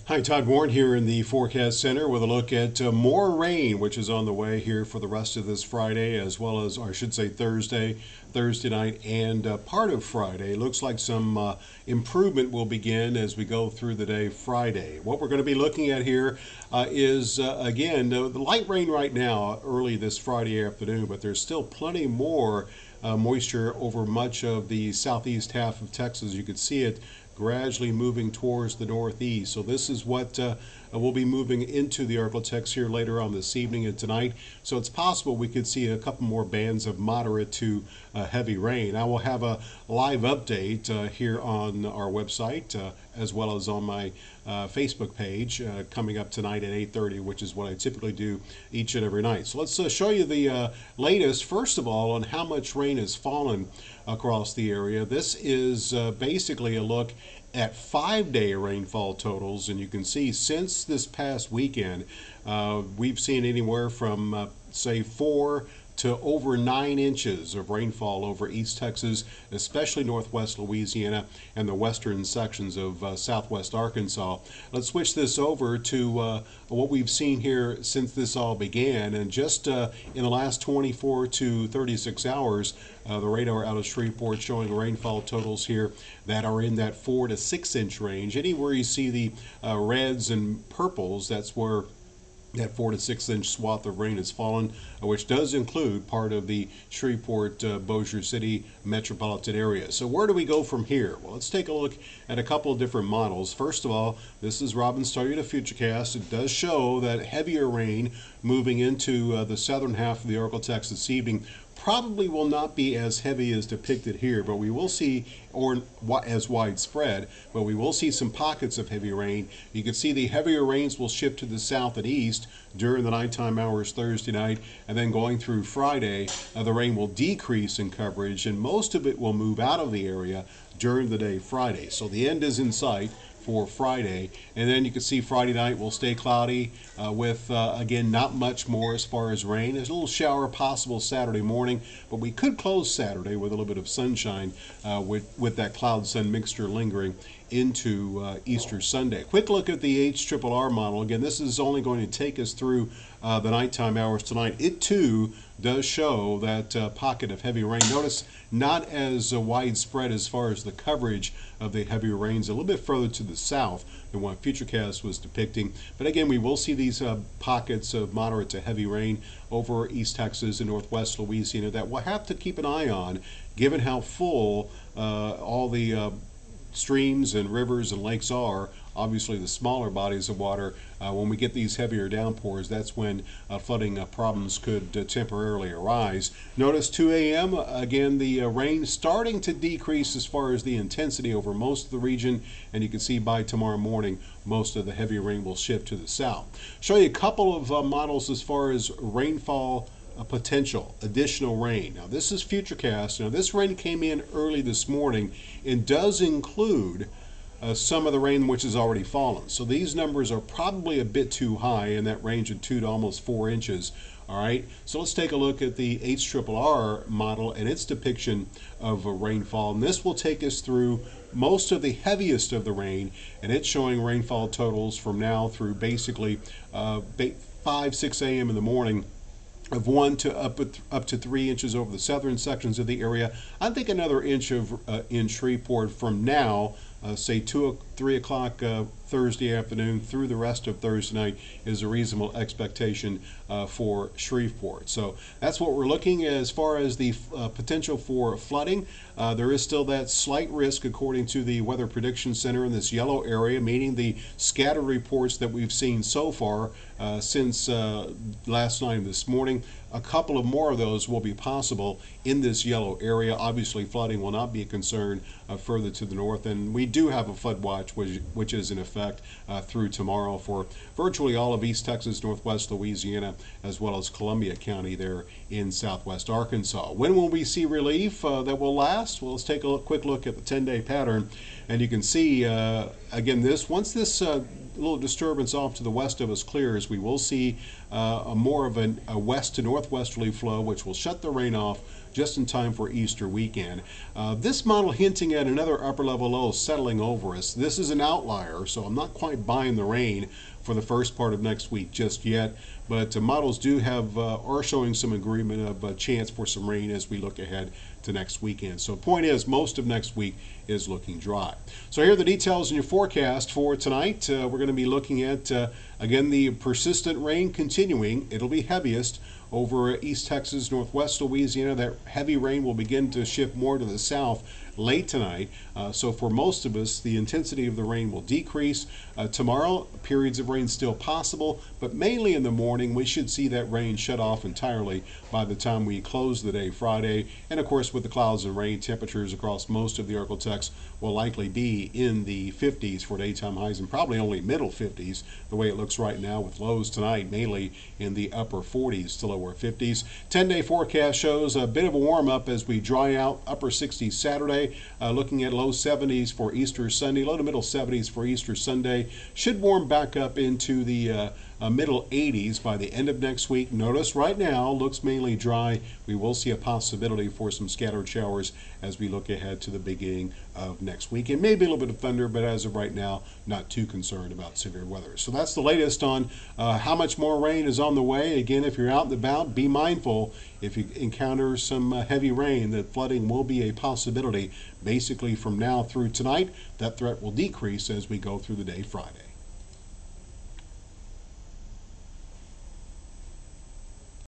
Hi, Todd Warren here in the Forecast Center with a look at more rain, which is on the way here for the rest of this Friday, as well as, or I should say Thursday night, and part of Friday. Looks like some improvement will begin as we go through the day Friday. What we're going to be looking at here is, again, the light rain right now, early this Friday afternoon, but there's still plenty more moisture over much of the southeast half of Texas. You can see it gradually moving towards the northeast. So this is what we'll be moving into the Arklatex here later on this evening and tonight. So it's possible we could see a couple more bands of moderate to heavy rain. I will have a live update here on our website as well as on my Facebook page coming up tonight at 8:30, which is what I typically do each and every night. So let's show you the latest, first of all, on how much rain has fallen across the area. This is basically a look at 5-day rainfall totals, and you can see since this past weekend we've seen anywhere from say 4 to over 9 inches of rainfall over East Texas, especially northwest Louisiana and the western sections of southwest Arkansas. Let's switch this over to what we've seen here since this all began, and just in the last 24 to 36 hours, the radar out of Shreveport showing rainfall totals here that are in that 4 to 6 inch range. Anywhere you see the reds and purples, that's where that 4 to 6 inch swath of rain has fallen, which does include part of the Shreveport, Bossier City metropolitan area. So where do we go from here? Well, let's take a look at a couple of different models. First of all, this is Robin's Cellular FUTURECAST. It does show that heavier rain moving into the southern half of the Arklatex this evening. Probably will not be as heavy as depicted here, but we will see, or as widespread, but we will see some pockets of heavy rain. You can see the heavier rains will shift to the south and east during the nighttime hours Thursday night, and then going through Friday, the rain will decrease in coverage, and most of it will move out of the area during the day Friday. So the end is in sight for Friday, and then you can see Friday night will stay cloudy with again not much more as far as rain. There's a little shower possible Saturday morning, but we could close Saturday with a little bit of sunshine with that cloud sun mixture lingering into Easter Sunday. Quick look at the HRRR model. Again, this is only going to take us through the nighttime hours tonight. It too does show that pocket of heavy rain. Notice not as widespread as far as the coverage of the heavier rains, a little bit further to the south than what FutureCast was depicting. But again, we will see these pockets of moderate to heavy rain over East Texas and northwest Louisiana that we'll have to keep an eye on, given how full all the streams and rivers and lakes are. Obviously the smaller bodies of water, when we get these heavier downpours, that's when flooding problems could temporarily arise. Notice 2 a.m. again, the rain starting to decrease as far as the intensity over most of the region, and you can see by tomorrow morning most of the heavy rain will shift to the south. Show you a couple of models as far as rainfall potential, additional rain. Now this is FutureCast. Now this rain came in early this morning and does include some of the rain which has already fallen. So these numbers are probably a bit too high in that range of 2 to almost 4 inches. All right, so let's take a look at the HRRR model and its depiction of rainfall. And this will take us through most of the heaviest of the rain, and it's showing rainfall totals from now through basically 5, 6 a.m. in the morning of 1 to up to 3 inches over the southern sections of the area. I think another inch of in Shreveport from now, say 2 3 o'clock Thursday afternoon through the rest of Thursday night is a reasonable expectation for Shreveport. So that's what we're looking at as far as the potential for flooding. There is still that slight risk according to the Weather Prediction Center in this yellow area, meaning the scattered reports that we've seen so far since last night and this morning. A couple of more of those will be possible in this yellow area. Obviously flooding will not be a concern further to the north, and we do have a flood watch which is in effect through tomorrow for virtually all of East Texas, northwest Louisiana, as well as Columbia County there in southwest Arkansas. When will we see relief that will last? Well, let's take a quick look at the 10-day pattern, and you can see again once this little disturbance off to the west of us clears, we will see more of a west to northwesterly flow, which will shut the rain off just in time for Easter weekend. This model hinting at another upper level low settling over us. This is an outlier, so I'm not quite buying the rain for the first part of next week just yet, but models do have are showing some agreement of a chance for some rain as we look ahead to next weekend. So point is, most of next week is looking dry. So here are the details in your forecast for tonight. We're going to be looking at again the persistent rain continuing. It'll be heaviest over East Texas, Northwest Louisiana. That heavy rain will begin to shift more to the south late tonight. So for most of us, the intensity of the rain will decrease. Tomorrow, periods of rain still possible, but mainly in the morning. We should see that rain shut off entirely by the time we close the day Friday. And of course, with the clouds and rain, temperatures across most of the Arctic will likely be in the 50s for daytime highs, and probably only middle 50s the way it looks right now, with lows tonight mainly in the upper 40s to lower 50s. 10-day forecast shows a bit of a warm up as we dry out. Upper 60s Saturday, looking at low 70s for Easter Sunday, low to middle 70s for Easter Sunday. Should warm back up into the middle 80s by the end of next week. Notice right now looks mainly dry. We will see a possibility for some scattered showers as we look ahead to the beginning of next week. It may be a little bit of thunder, but as of right now, not too concerned about severe weather. So that's the latest on how much more rain is on the way. Again, if you're out and about, be mindful if you encounter some heavy rain that flooding will be a possibility. Basically from now through tonight, that threat will decrease as we go through the day Friday.